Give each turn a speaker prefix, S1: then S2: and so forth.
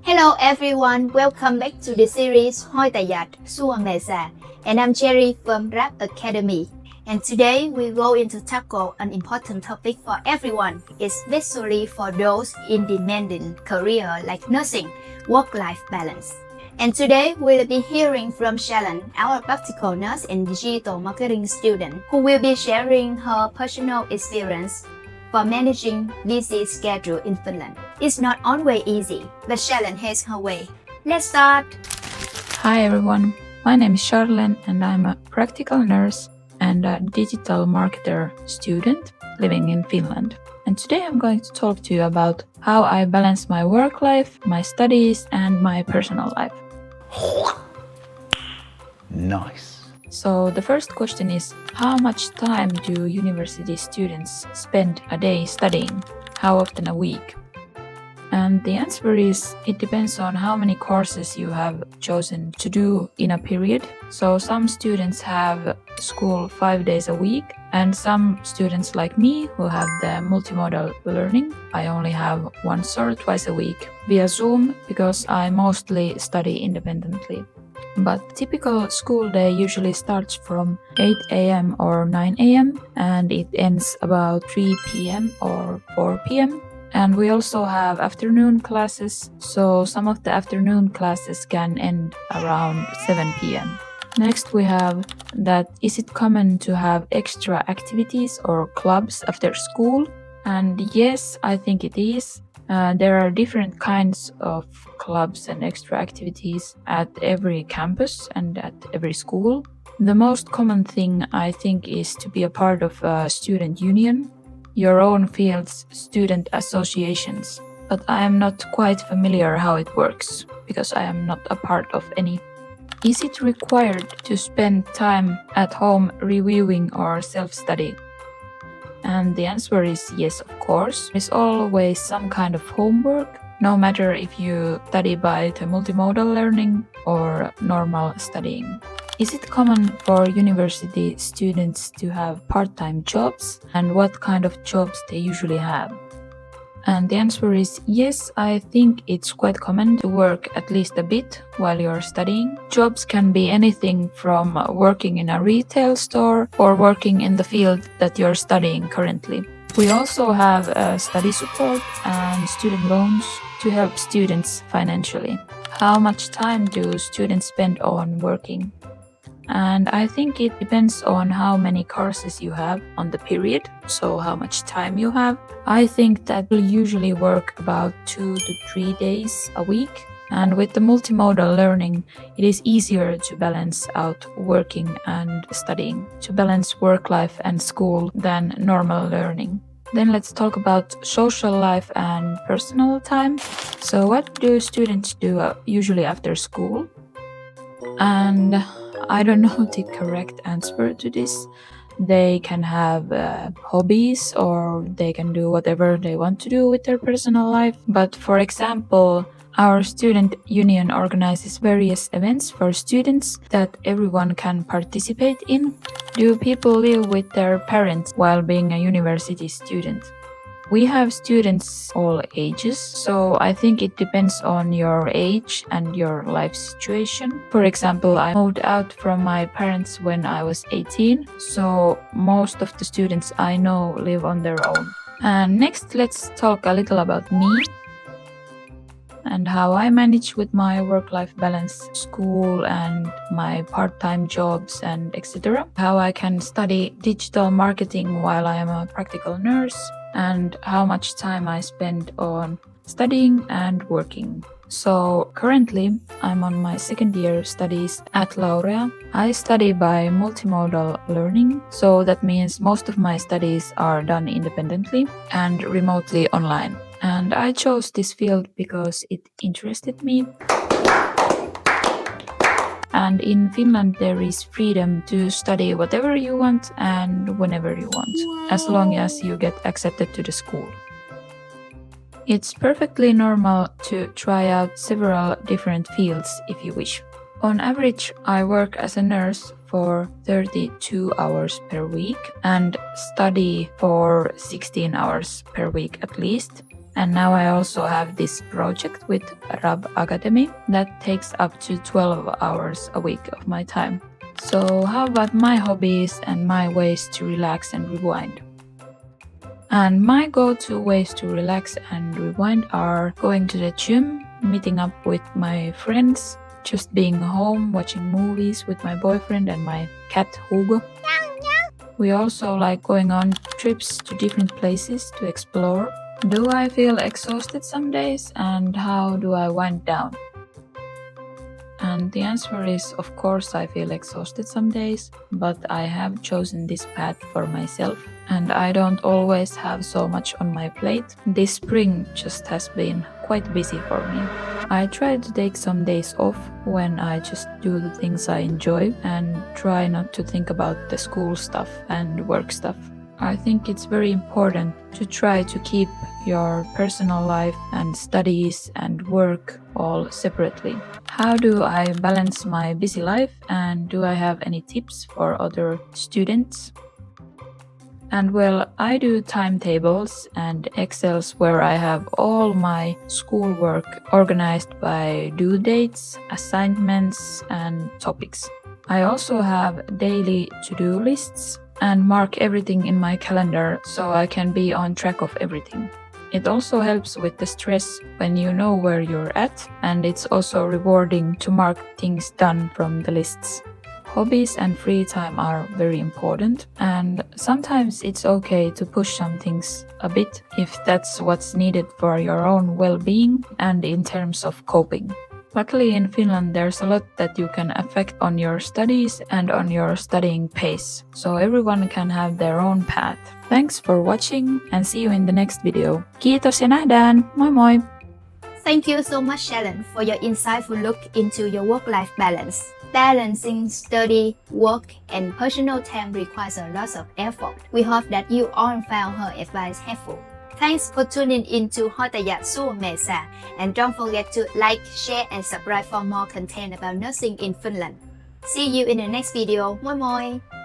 S1: Hello everyone, welcome back to the series Hoi Tài Giặt, Xuân Nề Xà, and I'm Cherry from Rap Academy. And today we go into tackle an important topic for everyone, especially for those in demanding career like nursing, work-life balance. And today we'll be hearing from Sharlen, our practical nurse and digital marketing student, who will be sharing her personal experience for managing busy schedule in Finland. It's not always easy, but Sharlen has her way. Let's start!
S2: Hi everyone, my name is Sharlen and I'm a practical nurse and a digital marketer student living in Finland. And today I'm going to talk to you about how I balance my work life, my studies and my personal life.
S3: Nice.
S2: So the first question is, how much time do university students spend a day studying? How often a week? And the answer is, it depends on how many courses you have chosen to do in a period. So some students have school 5 days a week, and some students like me who have the multimodal learning, I only have once or twice a week via Zoom because I mostly study independently. But typical school day usually starts from 8 a.m. or 9 a.m. and it ends about 3 p.m. or 4 p.m. And we also have afternoon classes, so some of the afternoon classes can end around 7 p.m. Next we have that is it common to have extra activities or clubs after school? And yes, I think it is. There are different kinds of clubs and extra activities at every campus and at every school. The most common thing I think is to be a part of a student union, your own field's student associations. But I am not quite familiar how it works because I am not a part of any. Is it required to spend time at home reviewing or self-study? And the answer is yes, of course. There's always some kind of homework, no matter if you study by the multimodal learning or normal studying. Is it common for university students to have part-time jobs, and what kind of jobs they usually have? And the answer is yes, I think it's quite common to work at least a bit while you're studying. Jobs can be anything from working in a retail store or working in the field that you're studying currently. We also have study support and student loans to help students financially. How much time do students spend on working? And I think it depends on how many courses you have on the period, so how much time you have. I think that will usually work about 2 to 3 days a week. And with the multimodal learning, it is easier to balance out working and studying, to balance work life and school than normal learning. Then let's talk about social life and personal time. So what do students do usually after school? And I don't know the correct answer to this. They can have hobbies or they can do whatever they want to do with their personal life. But for example, our student union organizes various events for students that everyone can participate in. Do people live with their parents while being a university student? We have students all ages, so I think it depends on your age and your life situation. For example, I moved out from my parents when I was 18, so most of the students I know live on their own. And next, let's talk a little about me and how I manage with my work-life balance, school and my part-time jobs and etc. How I can study digital marketing while I am a practical nurse, and how much time I spend on studying and working. So currently I'm on my second year studies at Laurea. I study by multimodal learning, so that means most of my studies are done independently and remotely online. And I chose this field because it interested me. And in Finland there is freedom to study whatever you want and whenever you want, as long as you get accepted to the school. It's perfectly normal to try out several different fields if you wish. On average, I work as a nurse for 32 hours per week and study for 16 hours per week at least. And now I also have this project with Rab Academy that takes up to 12 hours a week of my time. So how about my hobbies and my ways to relax and rewind? And my go-to ways to relax and rewind are going to the gym, meeting up with my friends, just being home, watching movies with my boyfriend and my cat Hugo. We also like going on trips to different places to explore. Do I feel exhausted some days, and how do I wind down? And the answer is, of course, I feel exhausted some days, but I have chosen this path for myself, and I don't always have so much on my plate. This spring just has been quite busy for me. I try to take some days off when I just do the things I enjoy and try not to think about the school stuff and work stuff. I think it's very important to try to keep your personal life and studies and work all separately. How do I balance my busy life, and do I have any tips for other students? And well, I do timetables and Excels where I have all my schoolwork organized by due dates, assignments, and topics. I also have daily to-do lists and mark everything in my calendar so I can be on track of everything. It also helps with the stress when you know where you're at, and it's also rewarding to mark things done from the lists. Hobbies and free time are very important, and sometimes it's okay to push some things a bit if that's what's needed for your own well-being and in terms of coping. Luckily in Finland there's a lot that you can affect on your studies and on your studying pace, so everyone can have their own path. Thanks for watching and see you in the next video. Kiitos ja nähdään! Moi moi!
S1: Thank you so much, Sharlen, for your insightful look into your work-life balance. Balancing study, work, and personal time requires a lot of effort. We hope that you all found her advice helpful. Thanks for tuning in to Hỏi Tại Giả Suomen Mesa, and don't forget to like, share, and subscribe for more content about nursing in Finland. See you in the next video. Moi moi!